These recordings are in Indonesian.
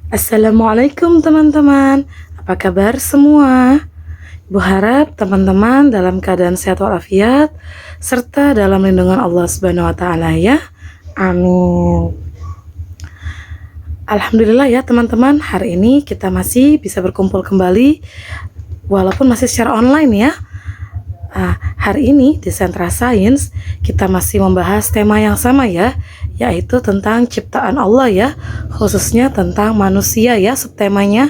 Assalamualaikum teman-teman, apa kabar semua? Ibu harap teman-teman dalam keadaan sehat walafiat serta dalam lindungan Allah Subhanahu wa taala ya. Amin. Alhamdulillah ya teman-teman, hari ini kita masih bisa berkumpul kembali walaupun masih secara online ya. Hari ini di Sentra Sains kita masih membahas tema yang sama ya, yaitu tentang ciptaan Allah ya, khususnya tentang manusia ya subtemanya.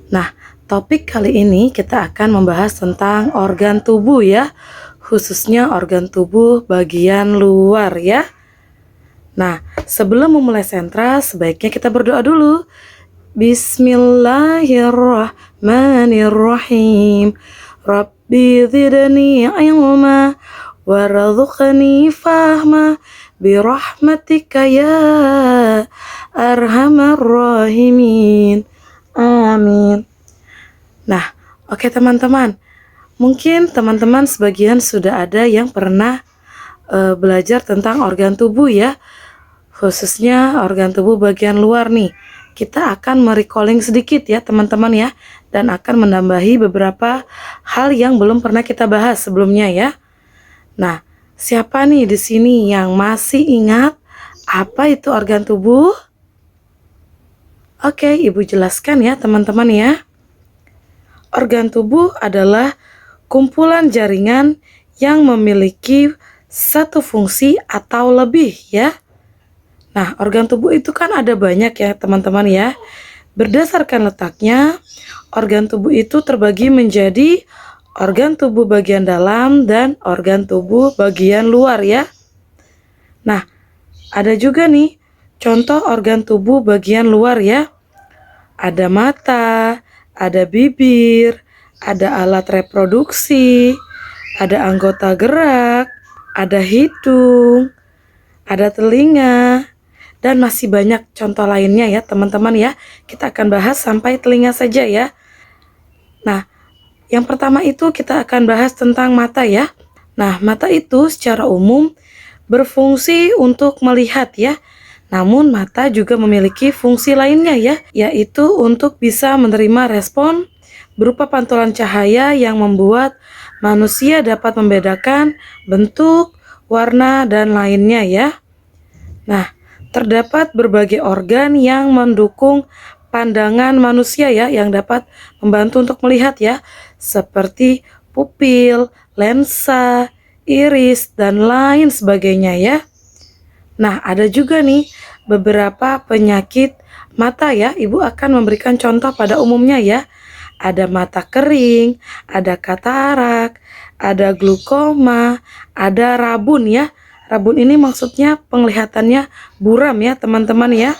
Nah, topik kali ini kita akan membahas tentang organ tubuh ya, khususnya organ tubuh bagian luar ya. Nah, sebelum memulai sentra, sebaiknya kita berdoa dulu. Bismillahirrahmanirrahim. Rabbi zidni ilma warzuqni fahma birahmatika ya arhamar rahimin. Amin. Nah, oke teman-teman. Mungkin teman-teman sebagian sudah ada yang pernah belajar tentang organ tubuh ya, khususnya organ tubuh bagian luar nih. Kita akan merecalling sedikit ya teman-teman ya, dan akan menambahi beberapa hal yang belum pernah kita bahas sebelumnya ya. Nah, siapa nih di sini yang masih ingat apa itu organ tubuh? Oke, Ibu jelaskan ya teman-teman ya. Organ tubuh adalah kumpulan jaringan yang memiliki satu fungsi atau lebih ya. Nah, organ tubuh itu kan ada banyak ya teman-teman ya. Berdasarkan letaknya, organ tubuh itu terbagi menjadi organ tubuh bagian dalam dan organ tubuh bagian luar ya. Nah, ada juga nih contoh organ tubuh bagian luar ya. Ada mata, ada bibir, ada alat reproduksi, ada anggota gerak, ada hidung, ada telinga, dan masih banyak contoh lainnya ya teman-teman ya. Kita akan bahas sampai telinga saja ya. Nah, yang pertama itu kita akan bahas tentang mata ya. Nah, mata itu secara umum berfungsi untuk melihat ya. Namun mata juga memiliki fungsi lainnya ya, yaitu untuk bisa menerima respon berupa pantulan cahaya yang membuat manusia dapat membedakan bentuk, warna, dan lainnya ya. Nah, terdapat berbagai organ yang mendukung pandangan manusia ya, yang dapat membantu untuk melihat ya, seperti pupil, lensa, iris, dan lain sebagainya ya. Nah, ada juga nih beberapa penyakit mata ya. Ibu akan memberikan contoh pada umumnya ya. Ada mata kering, ada katarak, ada glukoma, ada rabun ya. Rabun ini maksudnya penglihatannya buram ya teman-teman ya.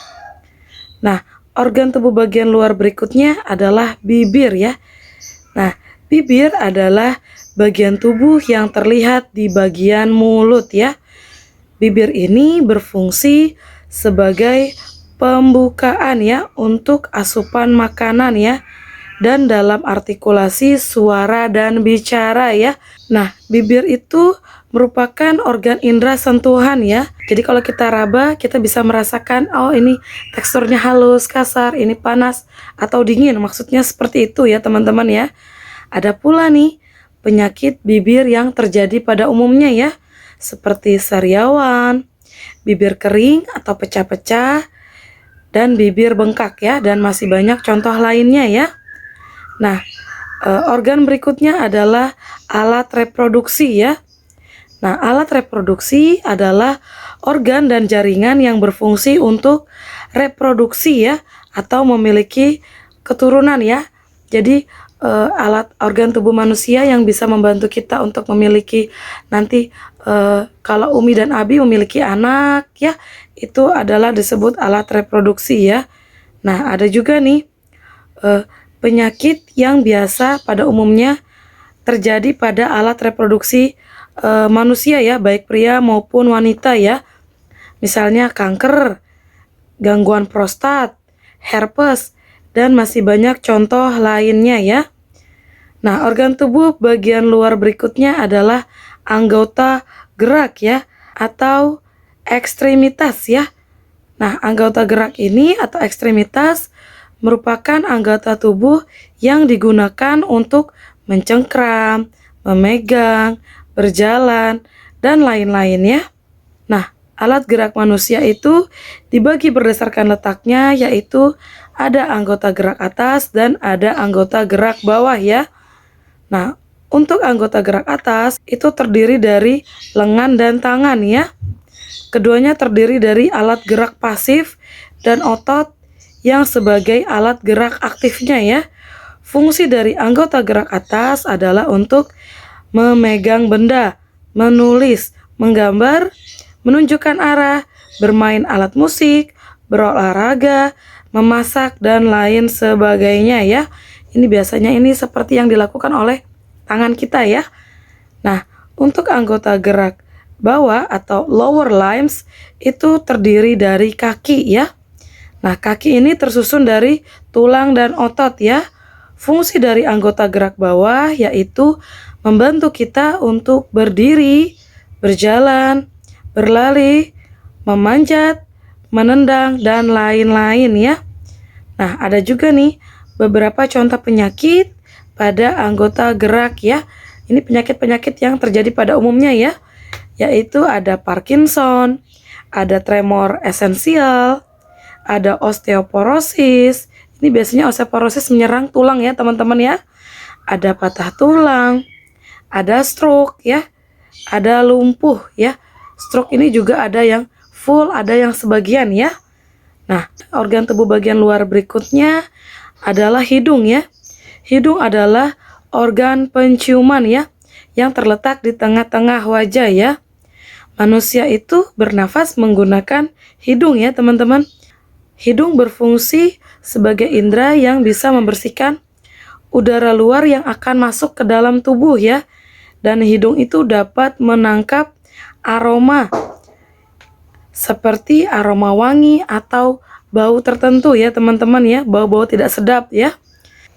Nah, organ tubuh bagian luar berikutnya adalah bibir ya. Nah, bibir adalah bagian tubuh yang terlihat di bagian mulut ya. Bibir ini berfungsi sebagai pembukaan ya untuk asupan makanan ya, dan dalam artikulasi suara dan bicara ya. Nah, bibir itu merupakan organ indera sentuhan ya. Jadi kalau kita raba, kita bisa merasakan, oh ini teksturnya halus, kasar, ini panas atau dingin. Maksudnya seperti itu ya teman-teman ya. Ada pula nih penyakit bibir yang terjadi pada umumnya ya, seperti sariawan, bibir kering atau pecah-pecah, dan bibir bengkak ya, dan masih banyak contoh lainnya ya. Nah, organ berikutnya adalah alat reproduksi ya. Nah, alat reproduksi adalah organ dan jaringan yang berfungsi untuk reproduksi ya, atau memiliki keturunan ya. Jadi alat organ tubuh manusia yang bisa membantu kita untuk memiliki nanti kalau Umi dan Abi memiliki anak ya, itu adalah disebut alat reproduksi ya. Nah, ada juga nih penyakit yang biasa pada umumnya terjadi pada alat reproduksi manusia ya, baik pria maupun wanita ya. Misalnya kanker, gangguan prostat, herpes, dan masih banyak contoh lainnya ya. Nah, organ tubuh bagian luar berikutnya adalah anggota gerak ya, atau ekstremitas ya. Nah, anggota gerak ini atau ekstremitas merupakan anggota tubuh yang digunakan untuk mencengkram, memegang, berjalan, dan lain-lain ya. Nah, alat gerak manusia itu dibagi berdasarkan letaknya, yaitu ada anggota gerak atas dan ada anggota gerak bawah ya. Nah, untuk anggota gerak atas itu terdiri dari lengan dan tangan ya. Keduanya terdiri dari alat gerak pasif dan otot yang sebagai alat gerak aktifnya ya. Fungsi dari anggota gerak atas adalah untuk memegang benda, menulis, menggambar, menunjukkan arah, bermain alat musik, berolahraga, memasak, dan lain sebagainya ya. Ini biasanya ini seperti yang dilakukan oleh tangan kita ya. Nah, untuk anggota gerak bawah atau lower limbs itu terdiri dari kaki ya. Nah, kaki ini tersusun dari tulang dan otot ya. Fungsi dari anggota gerak bawah yaitu membantu kita untuk berdiri, berjalan, berlari, memanjat, menendang, dan lain-lain ya. Nah, ada juga nih beberapa contoh penyakit pada anggota gerak ya. Ini penyakit-penyakit yang terjadi pada umumnya ya, yaitu ada Parkinson, ada tremor esensial, ada osteoporosis. Ini biasanya osteoporosis menyerang tulang ya teman-teman ya. Ada patah tulang, ada stroke ya, ada lumpuh ya. Stroke ini juga ada yang full, ada yang sebagian ya. Nah, organ tubuh bagian luar berikutnya adalah hidung ya. Hidung adalah organ penciuman ya, yang terletak di tengah-tengah wajah ya. Manusia itu bernafas menggunakan hidung ya teman-teman. Hidung berfungsi sebagai indera yang bisa membersihkan udara luar yang akan masuk ke dalam tubuh ya. Dan hidung itu dapat menangkap aroma seperti aroma wangi atau bau tertentu ya teman-teman ya, bau-bau tidak sedap ya.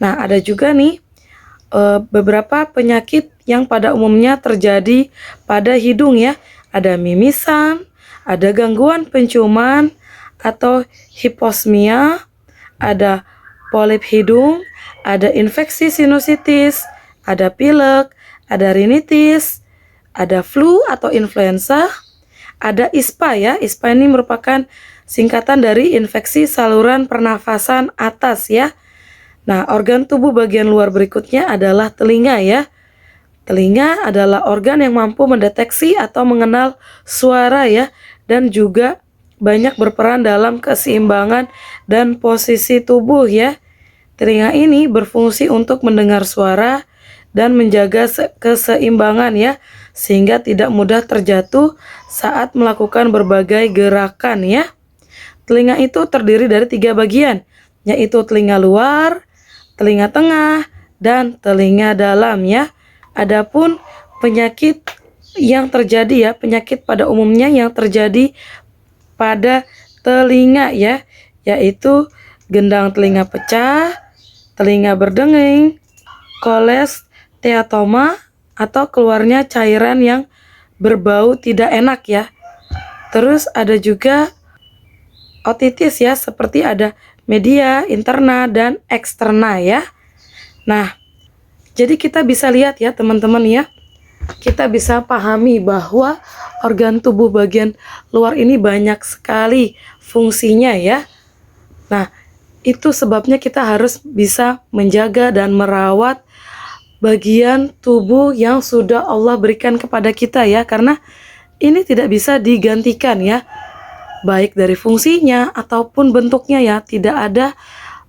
Nah, ada juga nih beberapa penyakit yang pada umumnya terjadi pada hidung ya. Ada mimisan, ada gangguan penciuman atau hiposmia, ada polip hidung, ada infeksi sinusitis, ada pilek, ada rinitis, ada flu atau influenza, ada ISPA ya. ISPA ini merupakan singkatan dari infeksi saluran pernafasan atas ya. Nah, organ tubuh bagian luar berikutnya adalah telinga ya. Telinga adalah organ yang mampu mendeteksi atau mengenal suara ya, dan juga banyak berperan dalam keseimbangan dan posisi tubuh ya. Telinga ini berfungsi untuk mendengar suara dan menjaga keseimbangan ya, sehingga tidak mudah terjatuh saat melakukan berbagai gerakan ya. Telinga itu terdiri dari 3 bagian, yaitu telinga luar, telinga tengah, dan telinga dalam ya. Adapun penyakit yang terjadi ya, penyakit pada umumnya yang terjadi pada telinga ya, yaitu gendang telinga pecah, telinga berdenging, kolesteatoma atau keluarnya cairan yang berbau tidak enak ya. Terus ada juga otitis ya, seperti ada media, interna, dan eksterna ya. Nah, jadi kita bisa lihat ya teman-teman ya, kita bisa pahami bahwa organ tubuh bagian luar ini banyak sekali fungsinya ya. Nah, itu sebabnya kita harus bisa menjaga dan merawat bagian tubuh yang sudah Allah berikan kepada kita ya, karena ini tidak bisa digantikan ya, baik dari fungsinya ataupun bentuknya ya. Tidak ada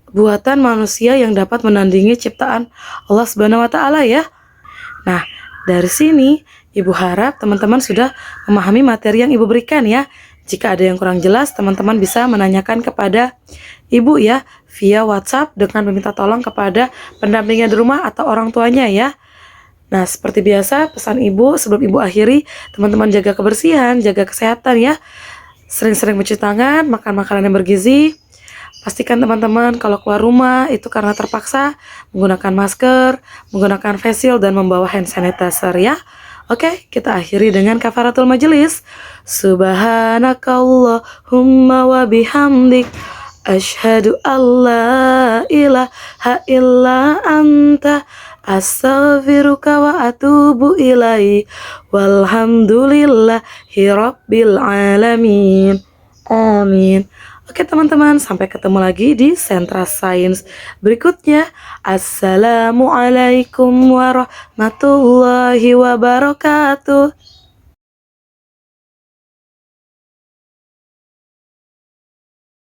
buatan manusia yang dapat menandingi ciptaan Allah Subhanahu wa taala ya. Nah, dari sini Ibu harap teman-teman sudah memahami materi yang Ibu berikan ya. Jika ada yang kurang jelas, teman-teman bisa menanyakan kepada Ibu ya via WhatsApp dengan meminta tolong kepada pendampingnya di rumah atau orang tuanya ya. Nah, seperti biasa pesan Ibu sebelum Ibu akhiri, teman-teman jaga kebersihan, jaga kesehatan ya. Sering-sering mencuci tangan, makan makanan yang bergizi. Pastikan teman-teman kalau keluar rumah itu karena terpaksa menggunakan masker, menggunakan face shield, dan membawa hand sanitizer ya. Oke, kita akhiri dengan kafaratul majelis. Subhanakallahumma wa bihamdik, Asyhadu alla ilaha illa anta, astaghfiruka wa atubu ilaihi, walhamdulillahi rabbil alamin. Amin. Oke teman-teman, sampai ketemu lagi di Sentra Sains berikutnya. Assalamualaikum warahmatullahi wabarakatuh.